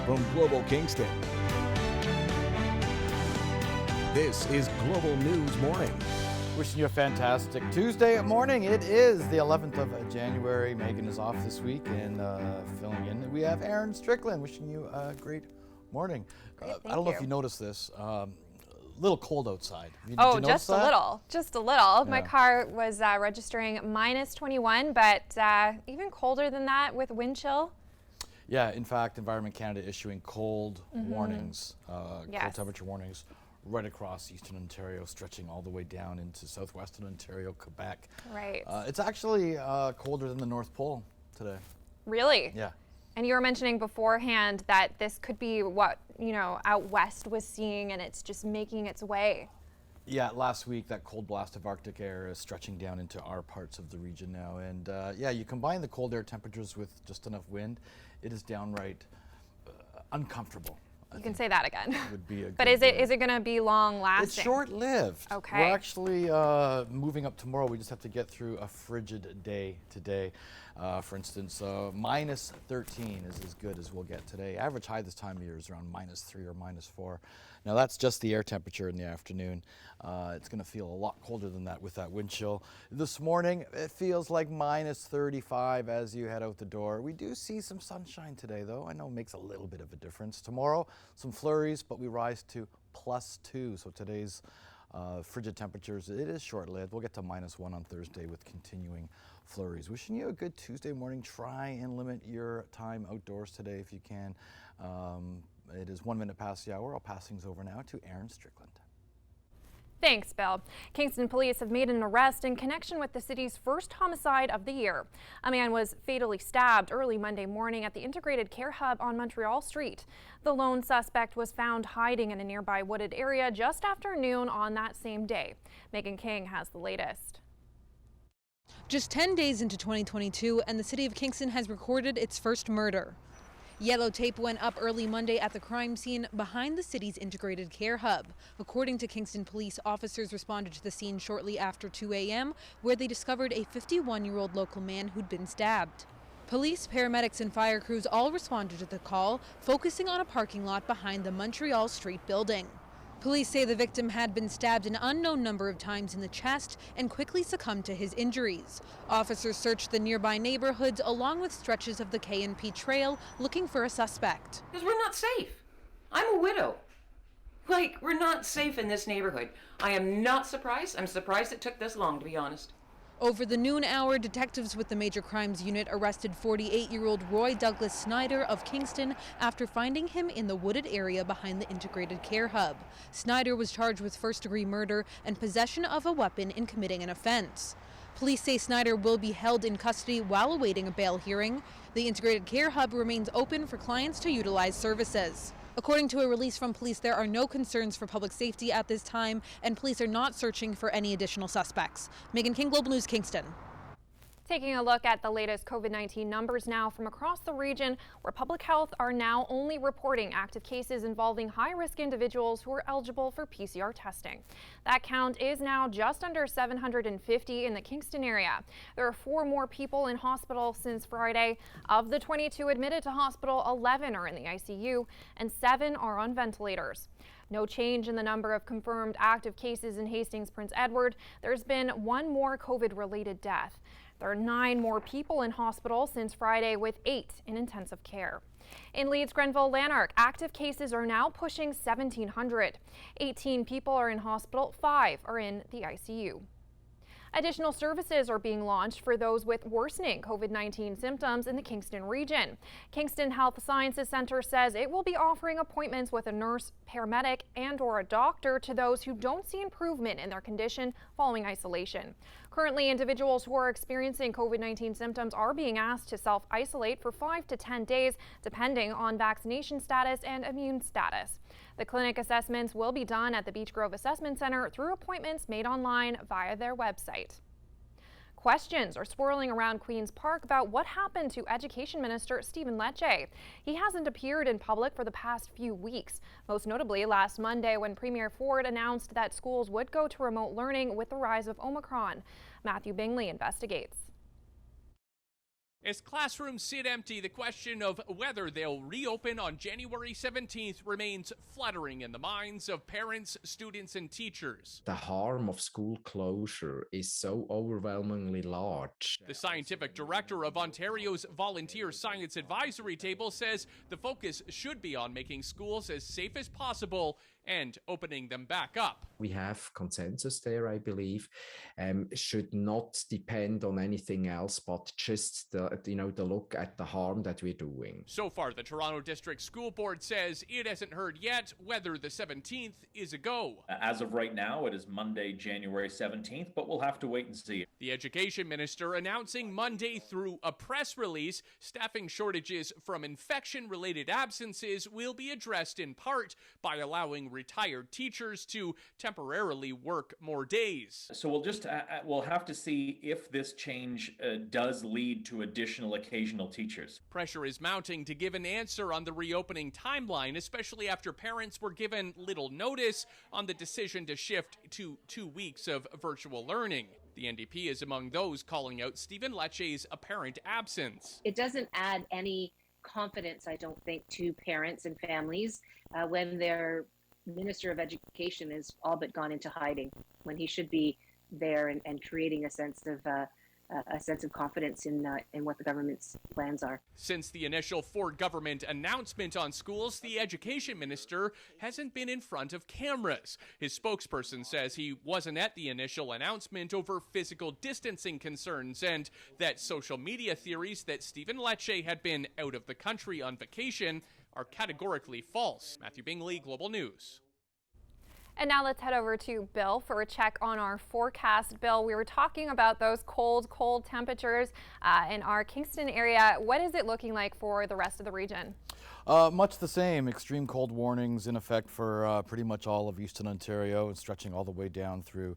from Global Kingston. This is Global News Morning. Wishing you a fantastic Tuesday morning. It is the 11th of January. Megan is off this week and filling in. We have Aaron Strickland wishing you a great morning. I don't know if you noticed this. Little cold outside. Did you notice just that? Just a little. Yeah. My car was registering minus 21, but even colder than that with wind chill. Yeah, in fact, Environment Canada issuing cold warnings, cold Yes. temperature warnings right across eastern Ontario, stretching all the way down into southwestern Ontario, Quebec. Right. It's actually colder than the North Pole today. Really? Yeah. And you were mentioning beforehand that this could be what, out west was seeing, and it's just making its way. Yeah, last week that cold blast of Arctic air is stretching down into our parts of the region now. And yeah, you combine the cold air temperatures with just enough wind, it is downright uncomfortable. You can say that again. Would be a But good is word. it going to be long lasting? It's short-lived. Okay. We're actually moving up tomorrow. We just have to get through a frigid day today. For instance, minus 13 is as good as we'll get today. Average high this time of year is around minus 3 or minus 4. Now that's just the air temperature in the afternoon. It's going to feel a lot colder than that with that wind chill. This morning, it feels like minus 35 as you head out the door. We do see some sunshine today, though. I know it makes a little bit of a difference. Tomorrow, some flurries, but we rise to +2. So today's frigid temperatures, it is short-lived. We'll get to -1 on Thursday with continuing flurries. Wishing you a good Tuesday morning. Try and limit your time outdoors today if you can. It is 1 minute past the hour. I'll pass things over now to Aaron Strickland. Thanks, Bill. Kingston police have made an arrest in connection with the city's first homicide of the year. A man was fatally stabbed early Monday morning at the Integrated Care Hub on Montreal Street. The lone suspect was found hiding in a nearby wooded area just after noon on that same day. Megan King has the latest. Just 10 days into 2022, and the city of Kingston has recorded its first murder. Yellow tape went up early Monday at the crime scene behind the city's Integrated Care Hub. According to Kingston police, officers responded to the scene shortly after 2 a.m., where they discovered a 51-year-old local man who'd been stabbed. Police, paramedics, and fire crews all responded to the call, focusing on a parking lot behind the Montreal Street building. Police say the victim had been stabbed an unknown number of times in the chest and quickly succumbed to his injuries. Officers searched the nearby neighborhoods along with stretches of the K&P Trail looking for a suspect. Because we're not safe. I'm a widow. We're not safe in this neighborhood. I am not surprised. I'm surprised it took this long, to be honest. Over the noon hour, detectives with the Major Crimes Unit arrested 48-year-old Roy Douglas Snyder of Kingston after finding him in the wooded area behind the Integrated Care Hub. Snyder was charged with first-degree murder and possession of a weapon in committing an offense. Police say Snyder will be held in custody while awaiting a bail hearing. The Integrated Care Hub remains open for clients to utilize services. According to a release from police, there are no concerns for public safety at this time, and police are not searching for any additional suspects. Megan King, Global News, Kingston. Taking a look at the latest COVID-19 numbers now from across the region, where public health are now only reporting active cases involving high-risk individuals who are eligible for PCR testing. That count is now just under 750 in the Kingston area. There are 4 more people in hospital since Friday. Of the 22 admitted to hospital, 11 are in the ICU and 7 are on ventilators. No change in the number of confirmed active cases in Hastings, Prince Edward. There's been 1 more COVID-related death. There are 9 more people in hospital since Friday, with 8 in intensive care. In Leeds, Grenville, Lanark, active cases are now pushing 1,700. 18 people are in hospital, 5 are in the ICU. Additional services are being launched for those with worsening COVID-19 symptoms in the Kingston region. Kingston Health Sciences Center says it will be offering appointments with a nurse, paramedic, and/or a doctor to those who don't see improvement in their condition following isolation. Currently, individuals who are experiencing COVID-19 symptoms are being asked to self-isolate for 5 to 10 days, depending on vaccination status and immune status. The clinic assessments will be done at the Beach Grove Assessment Center through appointments made online via their website. Questions are swirling around Queen's Park about what happened to Education Minister Stephen Lecce. He hasn't appeared in public for the past few weeks, most notably last Monday when Premier Ford announced that schools would go to remote learning with the rise of Omicron. Matthew Bingley investigates. As classrooms sit empty, the question of whether they'll reopen on January 17th remains fluttering in the minds of parents, students, and teachers. The harm of school closure is so overwhelmingly large. The scientific director of Ontario's Volunteer Science Advisory Table says the focus should be on making schools as safe as possible and opening them back up. We have consensus there, I believe. Should not depend on anything else, but just the look at the harm that we're doing. So far, the Toronto District School Board says it hasn't heard yet whether the 17th is a go. As of right now, it is Monday, January 17th, but we'll have to wait and see. The Education Minister announcing Monday through a press release staffing shortages from infection-related absences will be addressed in part by allowing retired teachers to temporarily work more days. So we'll have to see if this change does lead to additional occasional teachers. Pressure is mounting to give an answer on the reopening timeline, especially after parents were given little notice on the decision to shift to 2 weeks of virtual learning. The NDP is among those calling out Stephen Lecce's apparent absence. It doesn't add any confidence, I don't think, to parents and families when their Minister of Education is all but gone into hiding, when he should be there and creating a sense of confidence in what the government's plans are. Since the initial Ford government announcement on schools, the Education Minister hasn't been in front of cameras. His spokesperson says he wasn't at the initial announcement over physical distancing concerns, and that social media theories that Stephen Lecce had been out of the country on vacation are categorically false. Matthew Bingley, Global News. And now let's head over to Bill for a check on our forecast. Bill, we were talking about those cold temperatures in our Kingston area. What is it looking like for the rest of the region? Much the same. Extreme cold warnings in effect for pretty much all of eastern Ontario and stretching all the way down through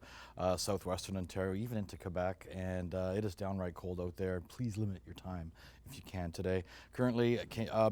southwestern Ontario, even into Quebec. And it is downright cold out there. Please limit your time if you can today. Currently,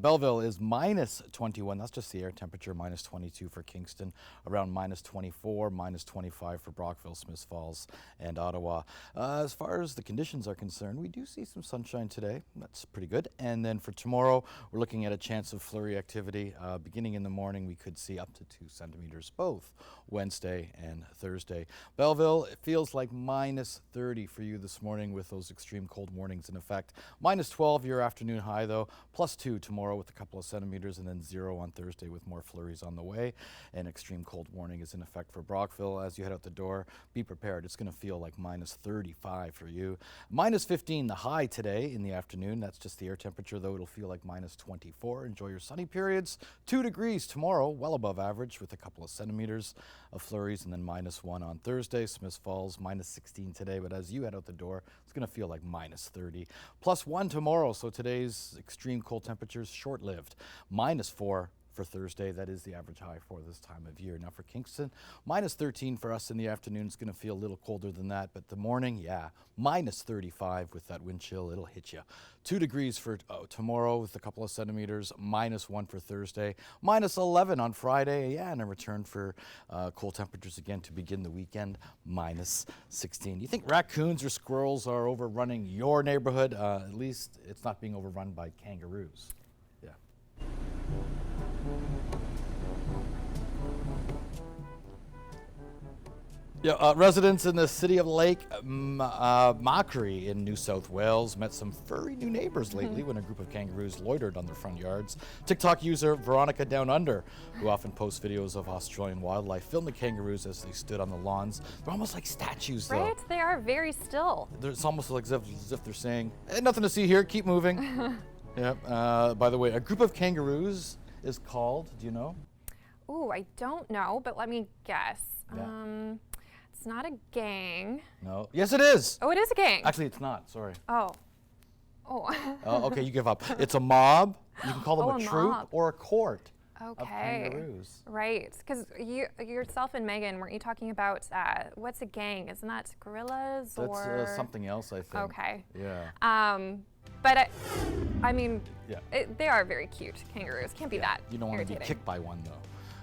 Belleville is minus 21. That's just the air temperature. Minus 22 for Kingston. Around minus 24, minus 25 for Brockville, Smiths Falls, and Ottawa. As far as the conditions are concerned, we do see some sunshine today. That's pretty good. And then for tomorrow, we're looking at a chance of flurry activity. Beginning in the morning, we could see up to 2 centimeters both Wednesday and Thursday. Belleville, it feels like minus 30 for you this morning with those extreme cold warnings in effect. Minus 12 your afternoon high though, plus 2 tomorrow with a couple of centimeters, and then 0 on Thursday with more flurries on the way. An extreme cold warning is in effect for Brockville. As you head out the door, be prepared. It's going to feel like minus 35 for you. Minus 15 the high today in the afternoon. That's just the air temperature though. It'll feel like minus 24. Enjoy your sunny periods. 2 degrees tomorrow, well above average with a couple of centimeters of flurries, and then minus 1 on Thursday. Smiths Falls minus 16 today, but as you head out the door, it's going to feel like minus 30. Plus 1 tomorrow, so today's extreme cold temperatures short-lived. Minus 4 for Thursday. That is the average high for this time of year. Now for Kingston, minus 13 for us in the afternoon. It's going to feel a little colder than that, but the morning, yeah, minus 35 with that wind chill. It'll hit you. 2 degrees for tomorrow with a couple of centimeters. Minus 1 for Thursday. Minus 11 on Friday. Yeah, and a return for cool temperatures again to begin the weekend. Minus 16. You think raccoons or squirrels are overrunning your neighborhood? At least it's not being overrun by kangaroos. Yeah. Yeah, residents in the city of Lake Macquarie in New South Wales met some furry new neighbors lately when a group of kangaroos loitered on their front yards. TikTok user Veronica Down Under, who often posts videos of Australian wildlife, filmed the kangaroos as they stood on the lawns. They're almost like statues, though. Right? They are very still. It's almost like as if they're saying, hey, nothing to see here, keep moving. Yeah. By the way, a group of kangaroos is called, do you know? Ooh, I don't know, but let me guess. Yeah. It's not a gang. No. Yes, it is. Oh, it is a gang. Actually, it's not. Sorry. Oh. Okay, you give up. It's a mob. You can call them a troop mob. or a court of Okay. kangaroos. Right. Because yourself and Megan, weren't you talking about what's a gang? Isn't that gorillas or? That's something else, I think. Okay. Yeah. But I mean, Yeah. they are very cute kangaroos. Can't be that You don't want to be irritating. kicked by one, though.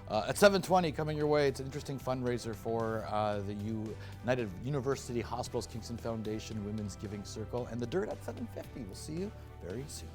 At 7:20 coming your way, it's an interesting fundraiser for the United University Hospitals Kingston Foundation Women's Giving Circle, and the Dirt at 7:50. We'll see you very soon.